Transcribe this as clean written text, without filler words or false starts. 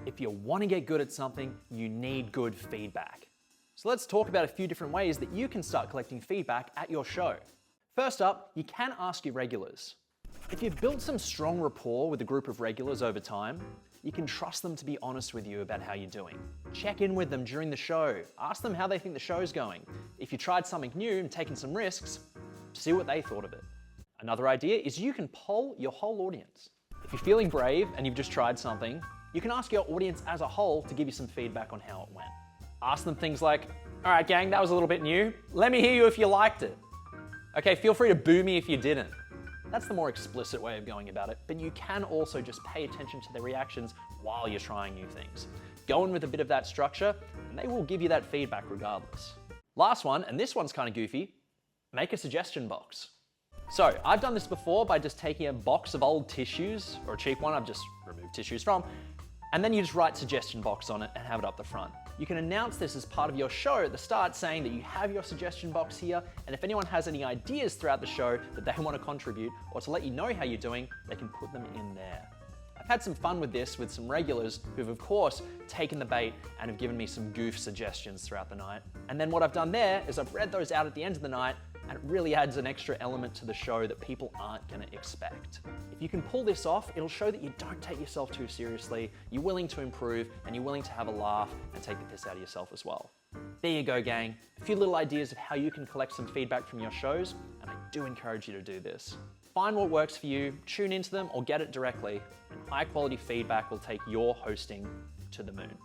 If you want to get good at something, you need good feedback. So let's talk about a few different ways that you can start collecting feedback at your show. First up, you can ask your regulars. If you've built some strong rapport with a group of regulars over time, you can trust them to be honest with you about how you're doing. Check in with them during the show. Ask them how they think the show's going. If you tried something new and taken some risks, see what they thought of it. Another idea is you can poll your whole audience. If you're feeling brave and you've just tried something, you can ask your audience as a whole to give you some feedback on how it went. Ask them things like, all right, gang, that was a little bit new. Let me hear you if you liked it. Okay, feel free to boo me if you didn't. That's the more explicit way of going about it, but you can also just pay attention to their reactions while you're trying new things. Go in with a bit of that structure, and they will give you that feedback regardless. Last one, and this one's kind of goofy, make a suggestion box. So I've done this before by just taking a box of old tissues, or a cheap one I've just removed tissues from, and then you just write suggestion box on it and have it up the front. You can announce this as part of your show at the start, saying that you have your suggestion box here, and if anyone has any ideas throughout the show that they want to contribute or to let you know how you're doing, they can put them in there. I've had some fun with this with some regulars who've of course taken the bait and have given me some goof suggestions throughout the night. And then what I've done there is I've read those out at the end of the night, and it really adds an extra element to the show that people aren't going to expect. If you can pull this off, it'll show that you don't take yourself too seriously, you're willing to improve, and you're willing to have a laugh and take the piss out of yourself as well. There you go, gang. A few little ideas of how you can collect some feedback from your shows, and I do encourage you to do this. Find what works for you, tune into them, or get it directly, and high quality feedback will take your hosting to the moon.